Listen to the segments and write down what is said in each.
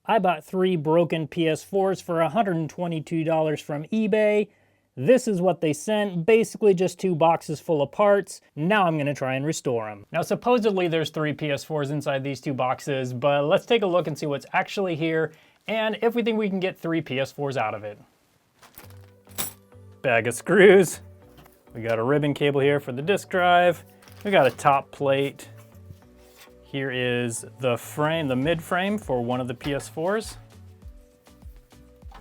I bought 3 broken PS4s for $122 from eBay. This is what they sent, basically just 2 boxes full of parts. Now I'm gonna try and restore them. Now supposedly there's 3 PS4s inside these 2 boxes, but let's take a look and see what's actually here and if we think we can get 3 PS4s out of it. Bag of screws. We got a ribbon cable here for the disk drive. We got a top plate. Here is the frame, the mid frame for one of the PS4s.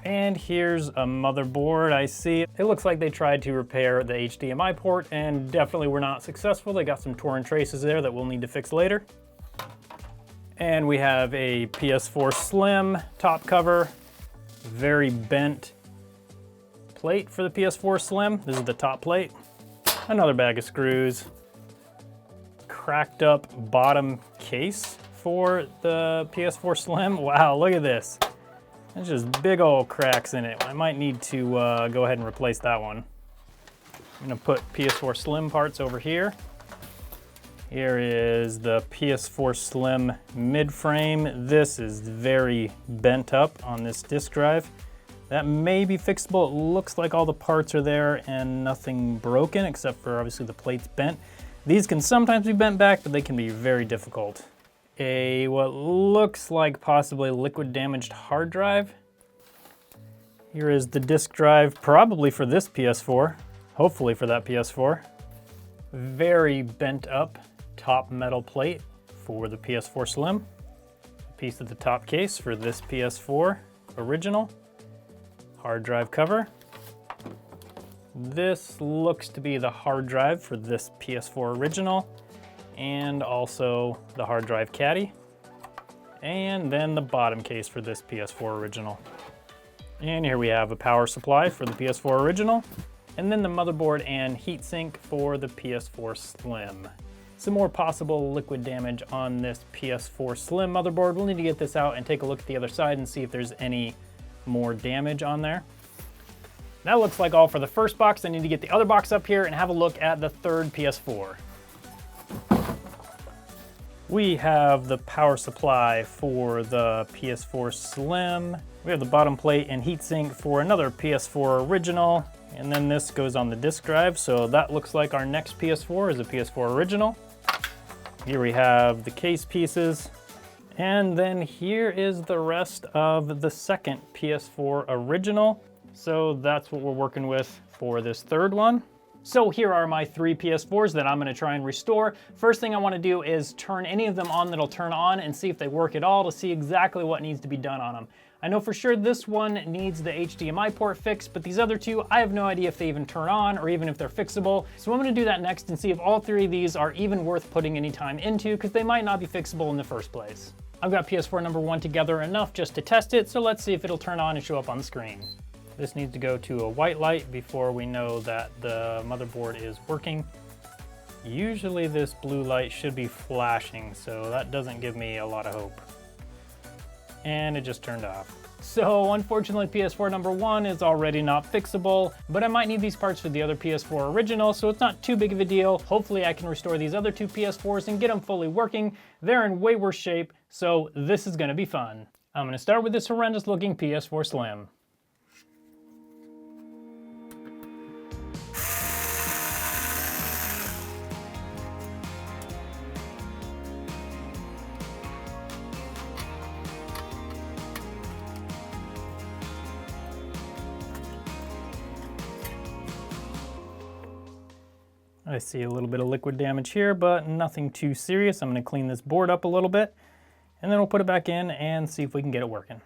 And here's a motherboard. I see it looks like they tried to repair the HDMI port and definitely were not successful. They got some torn traces there that we'll need to fix later. And we have a PS4 Slim top cover, very bent plate for the PS4 Slim. This is the top plate. Another bag of screws. Cracked up bottom case for the PS4 Slim. Wow, look at this. There's just big old cracks in it. I might need to go ahead and replace that one. I'm gonna put PS4 Slim parts over here. Here is the PS4 Slim mid-frame. This is very bent up on this disk drive. That may be fixable. It looks like all the parts are there and nothing broken except for obviously the plate's bent. These can sometimes be bent back, but they can be very difficult. What looks like possibly liquid damaged hard drive. Here is the disk drive, probably for this PS4, hopefully for that PS4. Very bent up top metal plate for the PS4 Slim. A piece of the top case for this PS4 original. Hard drive cover. This looks to be the hard drive for this PS4 original, and also the hard drive caddy, and then the bottom case for this PS4 original. And here we have a power supply for the PS4 original, and then the motherboard and heatsink for the PS4 Slim. Some more possible liquid damage on this PS4 Slim motherboard. We'll need to get this out and take a look at the other side and see if there's any more damage on there. That looks like all for the first box. I need to get the other box up here and have a look at the third PS4. We have the power supply for the PS4 Slim. We have the bottom plate and heatsink for another PS4 original. And then this goes on the disk drive. So that looks like our next PS4 is a PS4 original. Here we have the case pieces. And then here is the rest of the second PS4 original. So that's what we're working with for this third one. So here are my 3 PS4s that I'm gonna try and restore. First thing I wanna do is turn any of them on that'll turn on and see if they work at all to see exactly what needs to be done on them. I know for sure this one needs the HDMI port fixed, but these other 2, I have no idea if they even turn on or even if they're fixable. So I'm gonna do that next and see if all 3 of these are even worth putting any time into, because they might not be fixable in the first place. I've got PS4 number 1 together enough just to test it, so let's see if it'll turn on and show up on the screen. This needs to go to a white light before we know that the motherboard is working. Usually this blue light should be flashing, so that doesn't give me a lot of hope. And it just turned off. So unfortunately PS4 number 1 is already not fixable, but I might need these parts for the other PS4 original, so it's not too big of a deal. Hopefully I can restore these other 2 PS4s and get them fully working. They're in way worse shape, so this is gonna be fun. I'm gonna start with this horrendous looking PS4 Slim. I see a little bit of liquid damage here, but nothing too serious. I'm gonna clean this board up a little bit, and then we'll put it back in and see if we can get it working.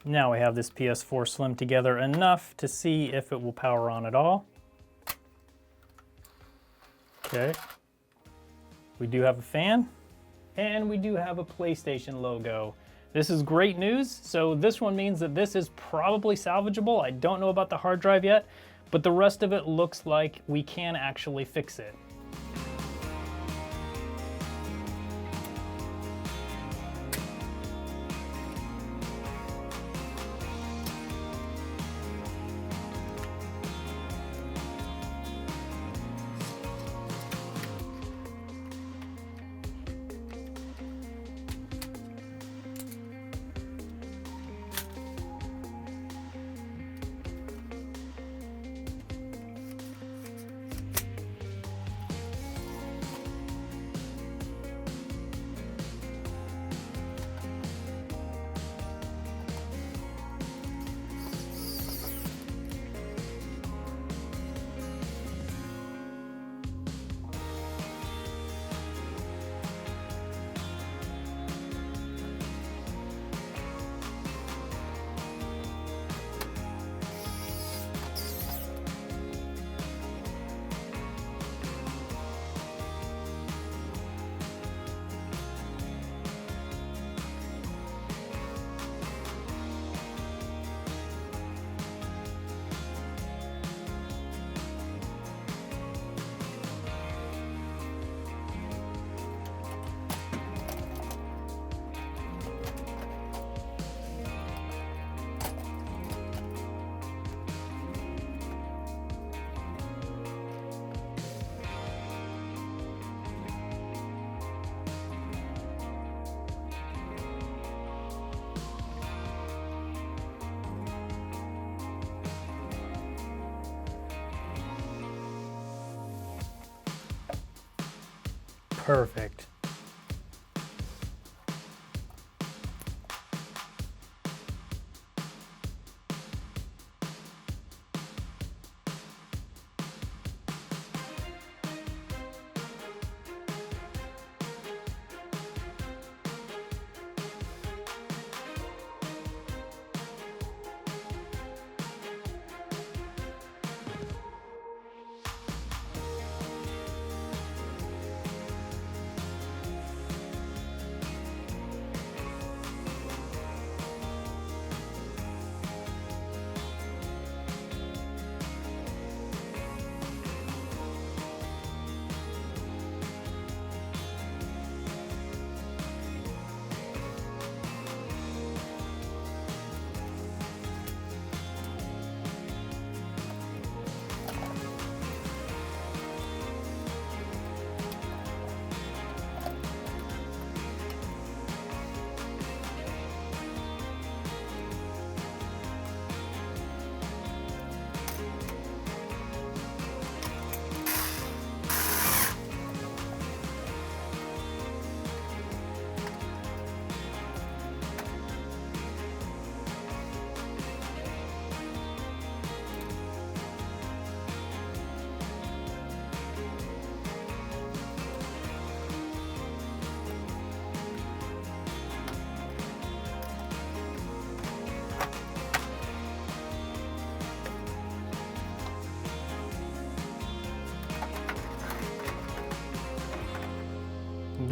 Now we have this PS4 Slim together enough to see if it will power on at all. Okay. We do have a fan. And we do have a PlayStation logo. This is great news. So this one means that this is probably salvageable. I don't know about the hard drive yet, but the rest of it looks like we can actually fix it. Perfect.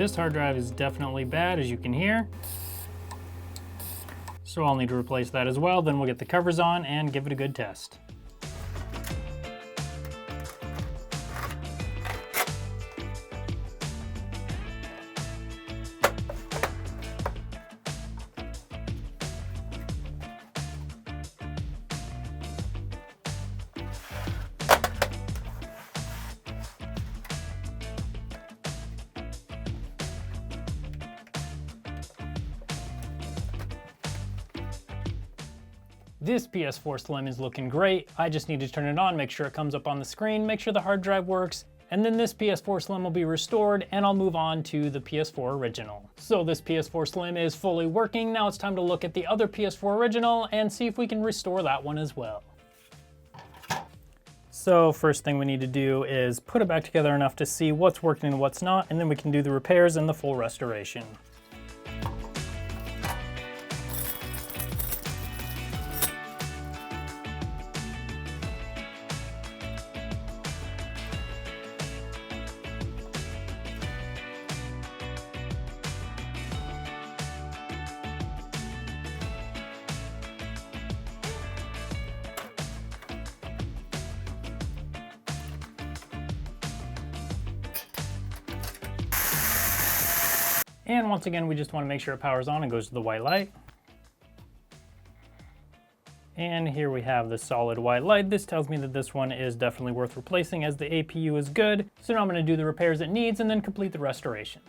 This hard drive is definitely bad, as you can hear. So I'll need to replace that as well. Then we'll get the covers on and give it a good test. This PS4 Slim is looking great. I just need to turn it on, make sure it comes up on the screen, make sure the hard drive works, and then this PS4 Slim will be restored and I'll move on to the PS4 Original. So this PS4 Slim is fully working. Now it's time to look at the other PS4 Original and see if we can restore that one as well. So first thing we need to do is put it back together enough to see what's working and what's not, and then we can do the repairs and the full restoration. And once again, we just want to make sure it powers on and goes to the white light. And here we have the solid white light. This tells me that this one is definitely worth replacing as the APU is good. So now I'm going to do the repairs it needs and then complete the restoration.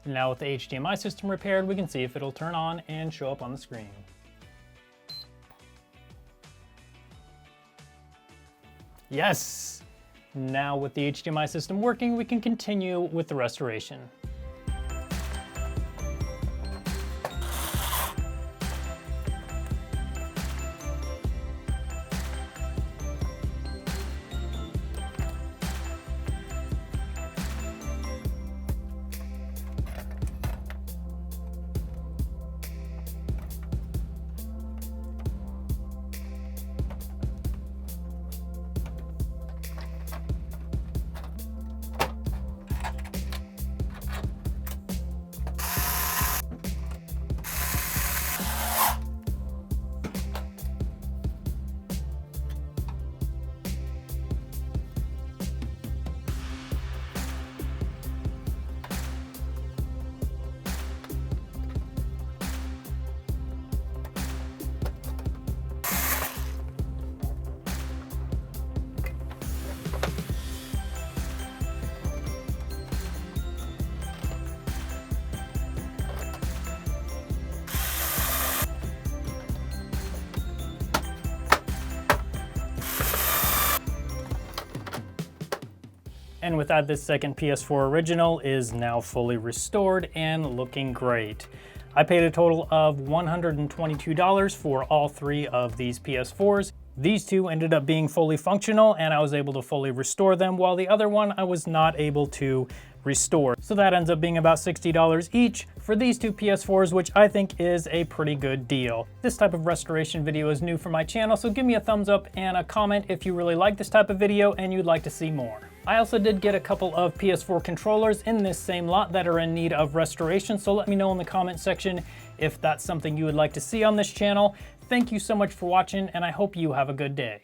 Now with the HDMI system repaired, we can see if it'll turn on and show up on the screen. Yes! Now with the HDMI system working, we can continue with the restoration. And with that, this second PS4 original is now fully restored and looking great. I paid a total of $122 for all 3 of these PS4s. These 2 ended up being fully functional and I was able to fully restore them, while the other one I was not able to restore. So that ends up being about $60 each for these 2 PS4s, which I think is a pretty good deal. This type of restoration video is new for my channel, so give me a thumbs up and a comment if you really like this type of video and you'd like to see more. I also did get a couple of PS4 controllers in this same lot that are in need of restoration, so let me know in the comment section if that's something you would like to see on this channel. Thank you so much for watching, and I hope you have a good day.